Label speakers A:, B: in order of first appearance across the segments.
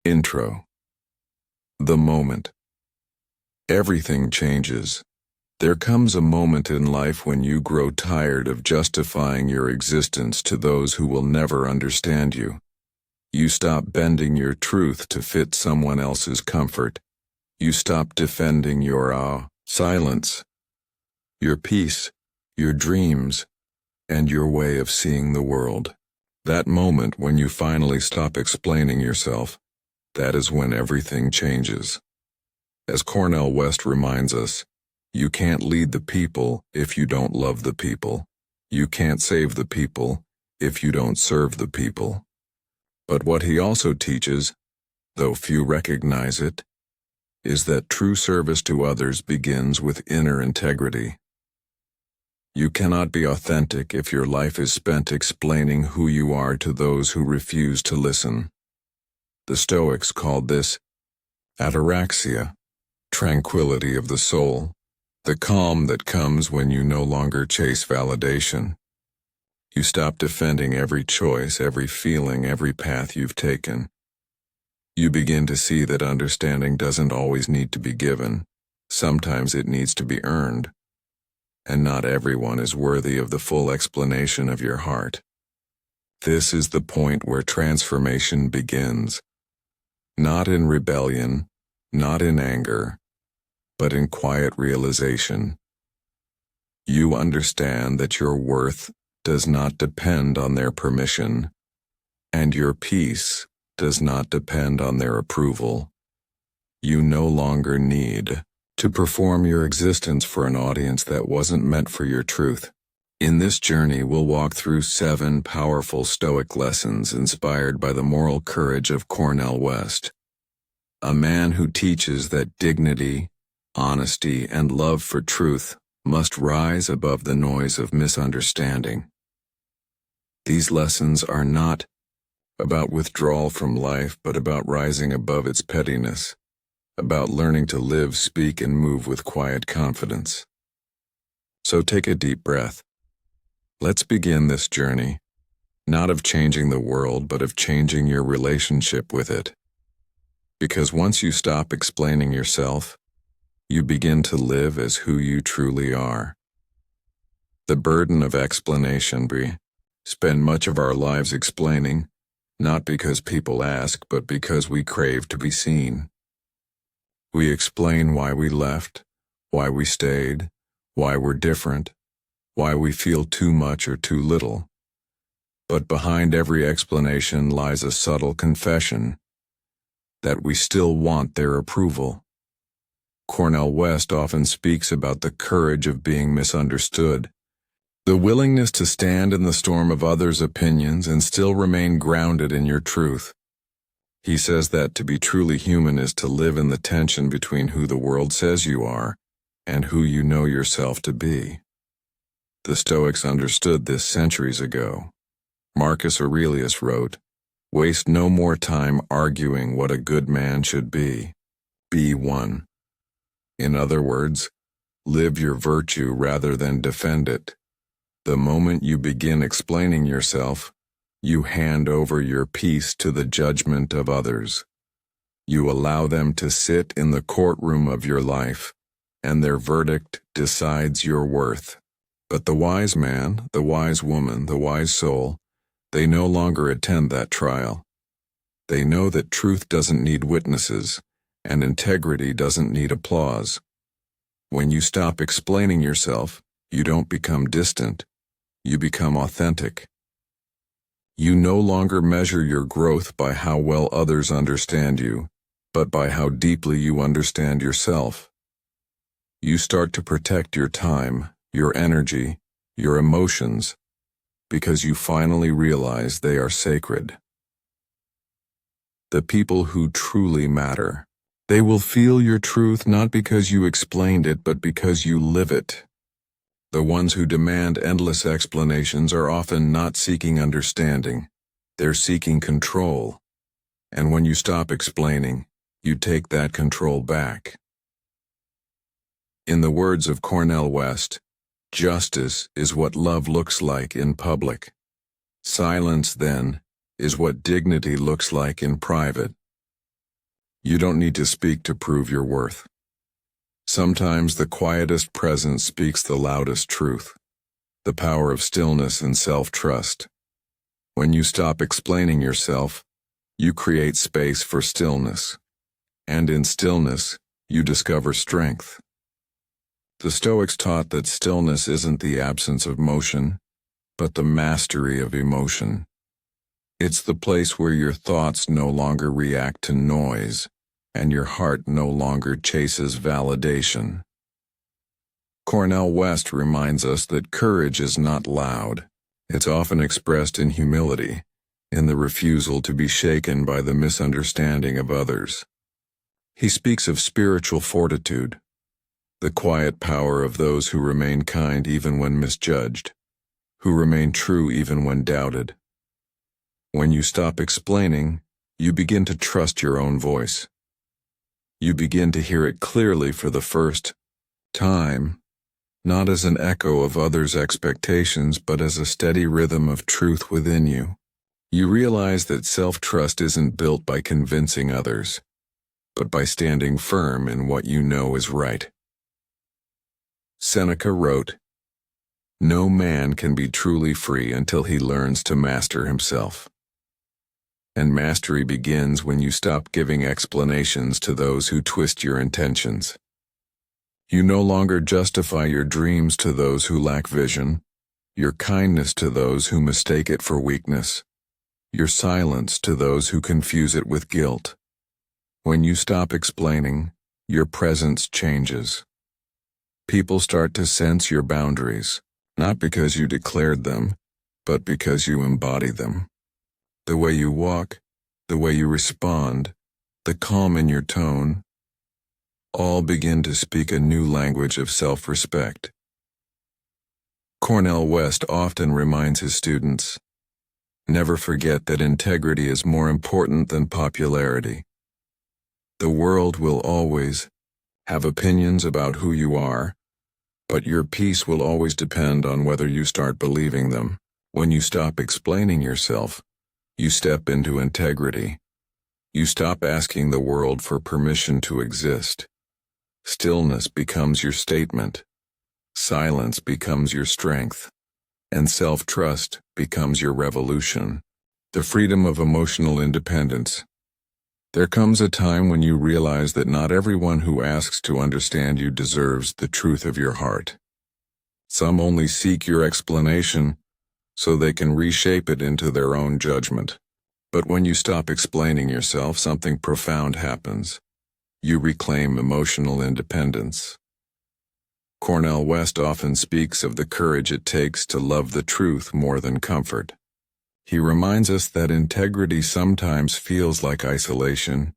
A: Intro. The moment. Everything changes. There comes a moment in life when you grow tired of justifying your existence to those who will never understand you. You stop bending your truth to fit someone else's comfort. You stop defending your silence, your peace, your dreams, and your way of seeing the world. That moment when you finally stop explaining yourself, that is when everything changes. As Cornel West reminds us, you can't lead the people if you don't love the people. You can't save the people if you don't serve the people. But what he also teaches, though few recognize it, is that true service to others begins with inner integrity. You cannot be authentic if your life is spent explaining who you are to those who refuse to listen. The Stoics called this ataraxia, tranquility of the soul, the calm that comes when you no longer chase validation. You stop defending every choice, every feeling, every path you've taken. You begin to see that understanding doesn't always need to be given. Sometimes it needs to be earned. And not everyone is worthy of the full explanation of your heart. This is the point where transformation begins. Not in rebellion, not in anger, but in quiet realization. You understand that your worth does not depend on their permission, and your peace does not depend on their approval. You no longer need to perform your existence for an audience that wasn't meant for your truth. In this journey, we'll walk through 7 powerful Stoic lessons inspired by the moral courage of Cornel West, a man who teaches that dignity, honesty, and love for truth must rise above the noise of misunderstanding. These lessons are not about withdrawal from life, but about rising above its pettiness, about learning to live, speak, and move with quiet confidence. So take a deep breath. Let's begin this journey, not of changing the world, but of changing your relationship with it. Because once you stop explaining yourself, you begin to live as who you truly are. The burden of explanation. We spend much of our lives explaining, not because people ask, but because we crave to be seen. We explain why we left, why we stayed, why we're different, why we feel too much or too little. But behind every explanation lies a subtle confession that we still want their approval. Cornel West often speaks about the courage of being misunderstood, the willingness to stand in the storm of others' opinions and still remain grounded in your truth. He says that to be truly human is to live in the tension between who the world says you are and who you know yourself to be. The Stoics understood this centuries ago. Marcus Aurelius wrote, "Waste no more time arguing what a good man should be. Be one." In other words, live your virtue rather than defend it. The moment you begin explaining yourself, you hand over your peace to the judgment of others. You allow them to sit in the courtroom of your life, and their verdict decides your worth. But the wise man, the wise woman, the wise soul, they no longer attend that trial. They know that truth doesn't need witnesses, and integrity doesn't need applause. When you stop explaining yourself, you don't become distant. You become authentic. You no longer measure your growth by how well others understand you, but by how deeply you understand yourself. You start to protect your time, your energy, your emotions, because you finally realize they are sacred. The people who truly matter. They will feel your truth not because you explained it, but because you live it. The ones who demand endless explanations are often not seeking understanding. They're seeking control. And when you stop explaining, you take that control back. In the words of Cornel West, justice is what love looks like in public. Silence, then, is what dignity looks like in private. You don't need to speak to prove your worth. Sometimes the quietest presence speaks the loudest truth. The power of stillness and self-trust. When you stop explaining yourself, you create space for stillness. And in stillness, you discover strength. The Stoics taught that stillness isn't the absence of motion, but the mastery of emotion. It's the place where your thoughts no longer react to noise, and your heart no longer chases validation. Cornel West reminds us that courage is not loud. It's often expressed in humility, in the refusal to be shaken by the misunderstanding of others. He speaks of spiritual fortitude, the quiet power of those who remain kind even when misjudged, who remain true even when doubted. When you stop explaining, you begin to trust your own voice. You begin to hear it clearly for the first time, not as an echo of others' expectations, but as a steady rhythm of truth within you. You realize that self-trust isn't built by convincing others, but by standing firm in what you know is right. Seneca wrote, "No man can be truly free until he learns to master himself." And mastery begins when you stop giving explanations to those who twist your intentions. You no longer justify your dreams to those who lack vision, your kindness to those who mistake it for weakness, your silence to those who confuse it with guilt. When you stop explaining, your presence changes. People start to sense your boundaries, not because you declared them, but because you embody them. The way you walk, the way you respond, the calm in your tone, all begin to speak a new language of self-respect. Cornel West often reminds his students, never forget that integrity is more important than popularity. The world will always have opinions about who you are, but your peace will always depend on whether you start believing them. When you stop explaining yourself, you step into integrity. You stop asking the world for permission to exist. Stillness becomes your statement. Silence becomes your strength. And self-trust becomes your revolution. The freedom of emotional independence. There comes a time when you realize that not everyone who asks to understand you deserves the truth of your heart. Some only seek your explanation so they can reshape it into their own judgment. But when you stop explaining yourself, something profound happens. You reclaim emotional independence. Cornel West often speaks of the courage it takes to love the truth more than comfort. He reminds us that integrity sometimes feels like isolation,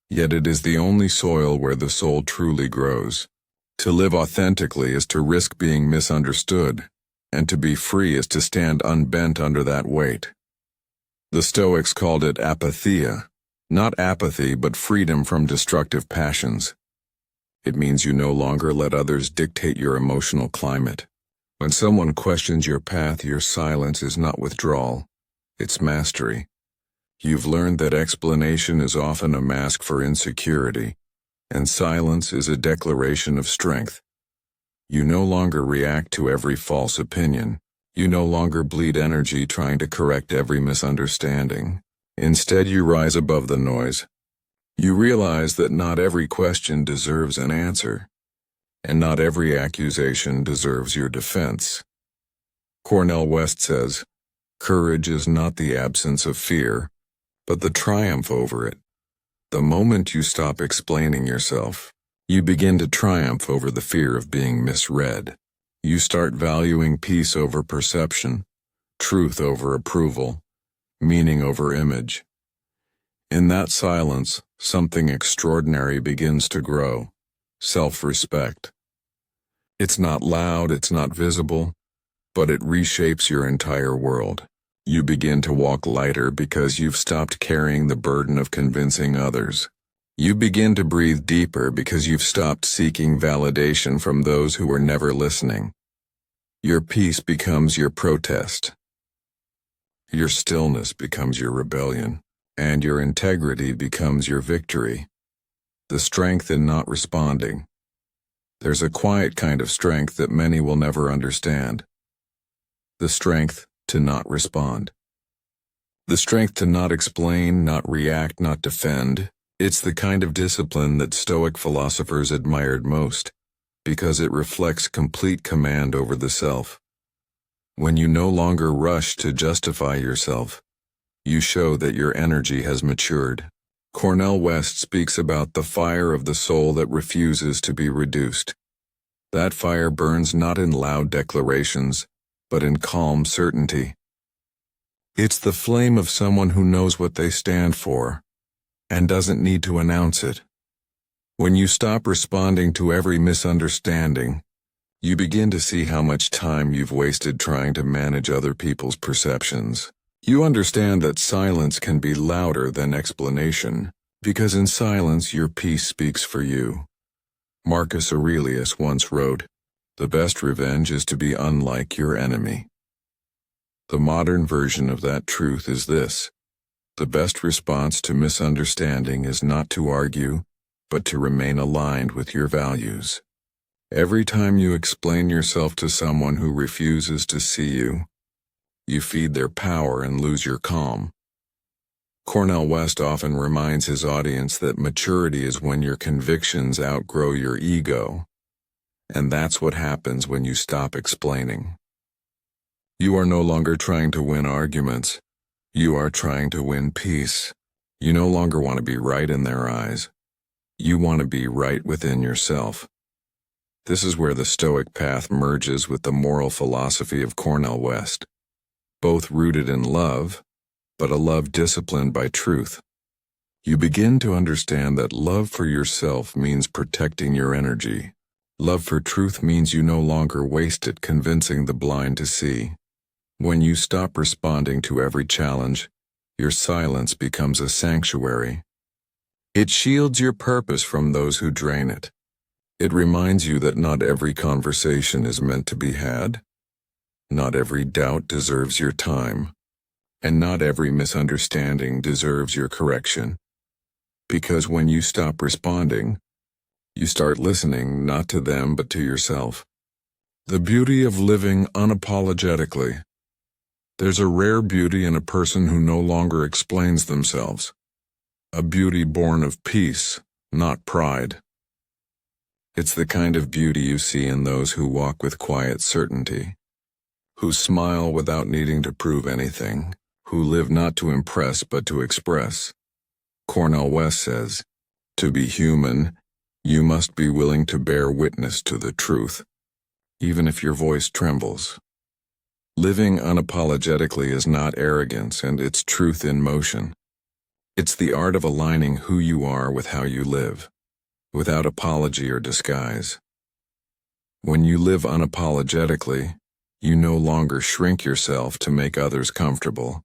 A: yet it is the only soil where the soul truly grows. To live authentically is to risk being misunderstood, and to be free is to stand unbent under that weight. The Stoics called it apatheia, not apathy but freedom from destructive passions. It means you no longer let others dictate your emotional climate. When someone questions your path, your silence is not withdrawal, it's mastery. You've learned that explanation is often a mask for insecurity, and silence is a declaration of strength. You no longer react to every false opinion. You no longer bleed energy trying to correct every misunderstanding. Instead, you rise above the noise. You realize that not every question deserves an answer, and not every accusation deserves your defense. Cornel West says, "Courage is not the absence of fear, but the triumph over it." The moment you stop explaining yourself, you begin to triumph over the fear of being misread. You start valuing peace over perception, truth over approval, meaning over image. In that silence, something extraordinary begins to grow: self-respect. It's not loud, it's not visible, but it reshapes your entire world. You begin to walk lighter because you've stopped carrying the burden of convincing others. You begin to breathe deeper because you've stopped seeking validation from those who were never listening. Your peace becomes your protest. Your stillness becomes your rebellion. and your integrity becomes your victory. The strength in not responding. There's a quiet kind of strength that many will never understand. The strength to not respond. The strength to not explain, not react, not defend. It's the kind of discipline that Stoic philosophers admired most, because it reflects complete command over the self. When you no longer rush to justify yourself, you show that your energy has matured. Cornel West speaks about the fire of the soul that refuses to be reduced. That fire burns not in loud declarations, but in calm certainty. It's the flame of someone who knows what they stand for, and doesn't need to announce it. When you stop responding to every misunderstanding, you begin to see how much time you've wasted trying to manage other people's perceptions. You understand that silence can be louder than explanation, because in silence your peace speaks for you. Marcus Aurelius once wrote, "The best revenge is to be unlike your enemy." The modern version of that truth is this: the best response to misunderstanding is not to argue, but to remain aligned with your values. Every time you explain yourself to someone who refuses to see you, you feed their power and lose your calm. Cornel West often reminds his audience that maturity is when your convictions outgrow your ego, and that's what happens when you stop explaining. You are no longer trying to win arguments. You are trying to win peace. You no longer want to be right in their eyes. You want to be right within yourself. This is where the Stoic path merges with the moral philosophy of Cornel West, both rooted in love, but a love disciplined by truth. You begin to understand that love for yourself means protecting your energy. Love for truth means you no longer waste it convincing the blind to see. When you stop responding to every challenge, your silence becomes a sanctuary. It shields your purpose from those who drain it. It reminds you that not every conversation is meant to be had. Not every doubt deserves your time, and not every misunderstanding deserves your correction. Because when you stop responding, you start listening not to them but to yourself. The beauty of living unapologetically. There's a rare beauty in a person who no longer explains themselves. A beauty born of peace, not pride. It's the kind of beauty you see in those who walk with quiet certainty, who smile without needing to prove anything, who live not to impress but to express. Cornel West says, "To be human, you must be willing to bear witness to the truth, even if your voice trembles." Living unapologetically is not arrogance, and it's truth in motion. It's the art of aligning who you are with how you live, without apology or disguise. When you live unapologetically, you no longer shrink yourself to make others comfortable.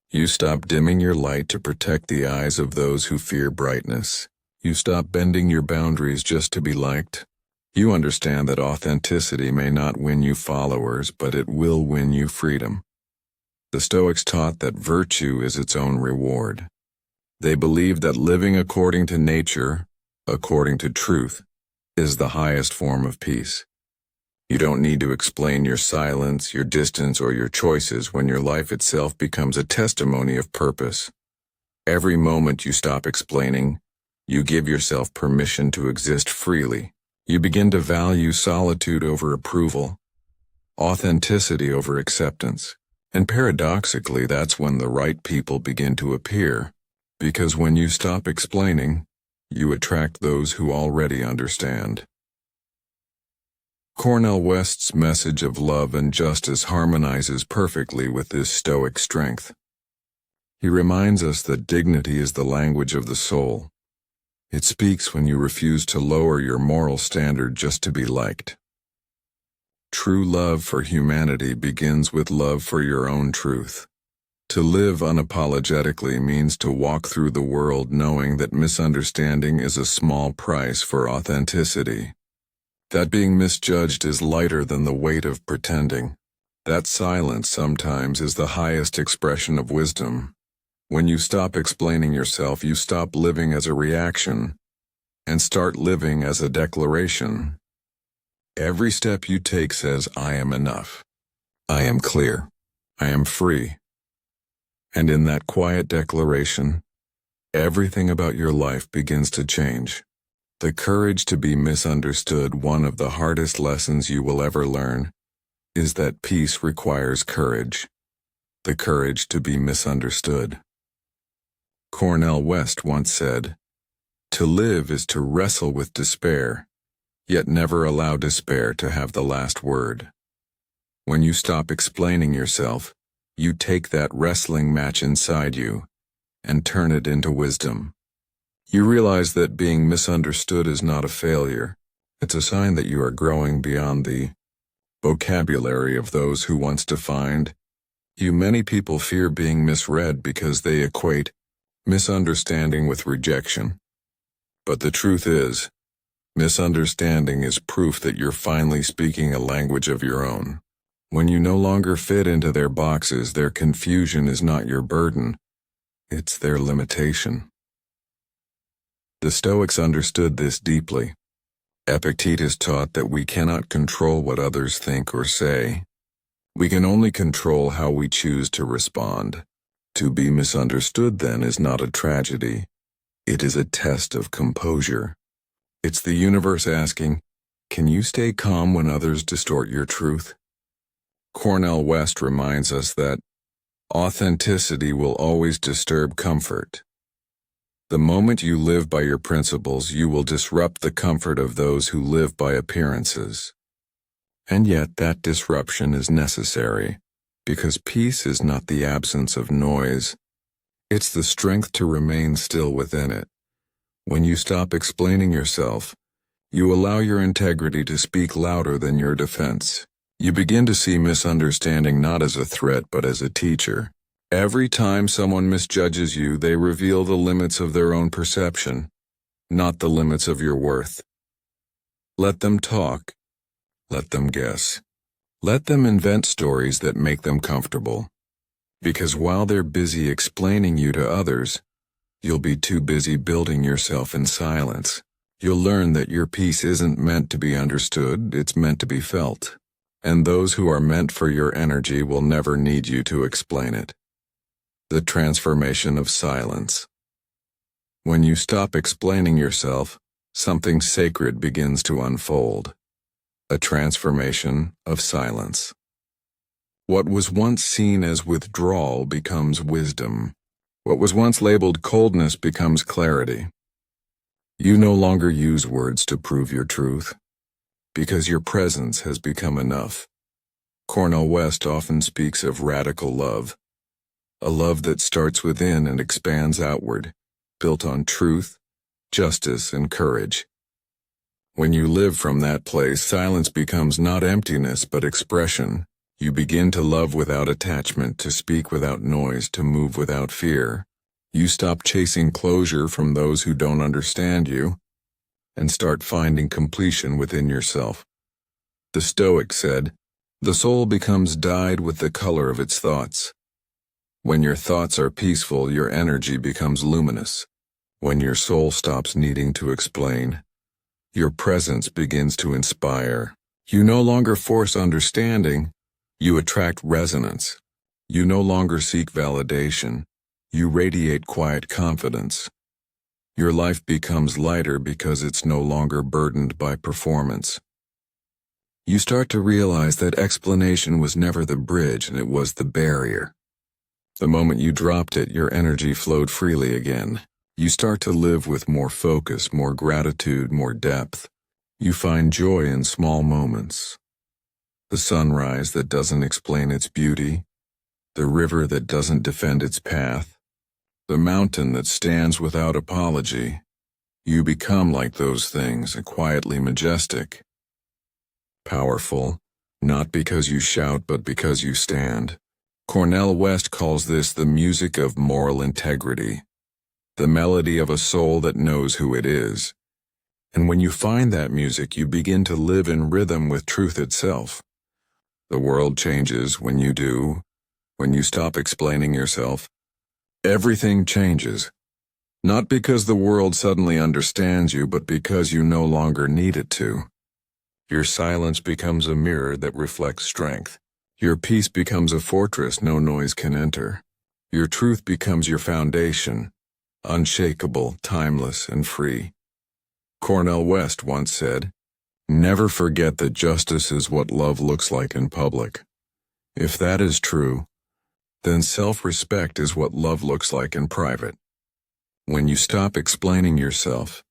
A: You stop dimming your light to protect the eyes of those who fear brightness. You stop bending your boundaries just to be liked. You understand that authenticity may not win you followers, but it will win you freedom. The Stoics taught that virtue is its own reward. They believed that living according to nature, according to truth, is the highest form of peace. You don't need to explain your silence, your distance, or your choices when your life itself becomes a testimony of purpose. Every moment you stop explaining, you give yourself permission to exist freely. You begin to value solitude over approval, authenticity over acceptance, and paradoxically, that's when the right people begin to appear, because when you stop explaining, you attract those who already understand. Cornel West's message of love and justice harmonizes perfectly with this Stoic strength. He reminds us that dignity is the language of the soul. It speaks when you refuse to lower your moral standard just to be liked. True love for humanity begins with love for your own truth. To live unapologetically means to walk through the world knowing that misunderstanding is a small price for authenticity. That being misjudged is lighter than the weight of pretending. That silence sometimes is the highest expression of wisdom. When you stop explaining yourself, you stop living as a reaction and start living as a declaration. Every step you take says, I am enough. I am clear. I am free. And in that quiet declaration, everything about your life begins to change. The courage to be misunderstood, one of the hardest lessons you will ever learn, is that peace requires courage. The courage to be misunderstood. Cornel West once said, "To live is to wrestle with despair, yet never allow despair to have the last word." When you stop explaining yourself, you take that wrestling match inside you and turn it into wisdom. You realize that being misunderstood is not a failure. It's a sign that you are growing beyond the vocabulary of those who once defined you. Many people fear being misread because they equate misunderstanding with rejection. But the truth is, misunderstanding is proof that you're finally speaking a language of your own. When you no longer fit into their boxes, their confusion is not your burden, it's their limitation. The Stoics understood this deeply. Epictetus taught that we cannot control what others think or say. We can only control how we choose to respond. To be misunderstood, then, is not a tragedy. It is a test of composure. It's the universe asking, can you stay calm when others distort your truth? Cornel West reminds us that authenticity will always disturb comfort. The moment you live by your principles, you will disrupt the comfort of those who live by appearances. And yet that disruption is necessary, because peace is not the absence of noise. It's the strength to remain still within it. When you stop explaining yourself, you allow your integrity to speak louder than your defense. You begin to see misunderstanding not as a threat but as a teacher. Every time someone misjudges you, they reveal the limits of their own perception, not the limits of your worth. Let them talk. Let them guess. Let them invent stories that make them comfortable. Because while they're busy explaining you to others, you'll be too busy building yourself in silence. You'll learn that your peace isn't meant to be understood, it's meant to be felt. And those who are meant for your energy will never need you to explain it. The transformation of silence. When you stop explaining yourself, something sacred begins to unfold. A transformation of silence. What was once seen as withdrawal becomes wisdom. What was once labeled coldness becomes clarity. You no longer use words to prove your truth, because your presence has become enough. Cornel West often speaks of radical love, a love that starts within and expands outward, built on truth, justice, and courage. When you live from that place, silence becomes not emptiness but expression. You begin to love without attachment, to speak without noise, to move without fear. You stop chasing closure from those who don't understand you, and start finding completion within yourself. The Stoic said, "The soul becomes dyed with the color of its thoughts." When your thoughts are peaceful, your energy becomes luminous. When your soul stops needing to explain, your presence begins to inspire. You no longer force understanding, you attract resonance. You no longer seek validation, you radiate quiet confidence. Your life becomes lighter because it's no longer burdened by performance. You start to realize that explanation was never the bridge, and it was the barrier. The moment you dropped it, your energy flowed freely again. You start to live with more focus, more gratitude, more depth. You find joy in small moments. The sunrise that doesn't explain its beauty, the river that doesn't defend its path, the mountain that stands without apology. You become like those things, quietly majestic. Powerful, not because you shout but because you stand. Cornel West calls this the music of moral integrity, the melody of a soul that knows who it is. And when you find that music, you begin to live in rhythm with truth itself. The world changes when you do, when you stop explaining yourself. Everything changes. Not because the world suddenly understands you, but because you no longer need it to. Your silence becomes a mirror that reflects strength. Your peace becomes a fortress no noise can enter. Your truth becomes your foundation, unshakable, timeless, and free. Cornel West once said, "Never forget that justice is what love looks like in public." If that is true, then self-respect is what love looks like in private. When you stop explaining yourself,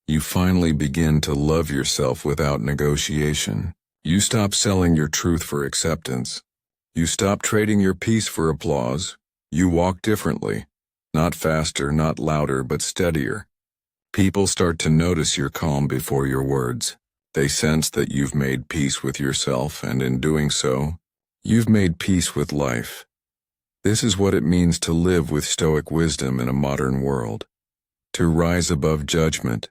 A: you finally begin to love yourself without negotiation. You stop selling your truth for acceptance. You stop trading your peace for applause. You walk differently. Not faster, not louder, but steadier. People start to notice your calm before your words. They sense that you've made peace with yourself, and in doing so, you've made peace with life. This is what it means to live with Stoic wisdom in a modern world. To rise above judgment.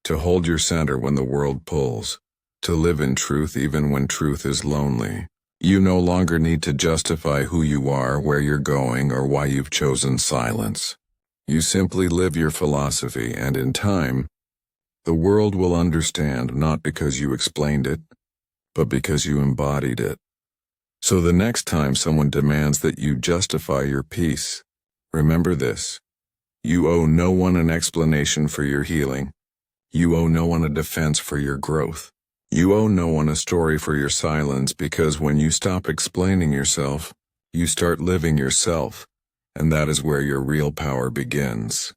A: To hold your center when the world pulls. To live in truth even when truth is lonely. You no longer need to justify who you are, where you're going, or why you've chosen silence. You simply live your philosophy, and in time, the world will understand not because you explained it, but because you embodied it. So the next time someone demands that you justify your peace, remember this. You owe no one an explanation for your healing. You owe no one a defense for your growth. You owe no one a story for your silence, because when you stop explaining yourself, you start living yourself, and that is where your real power begins.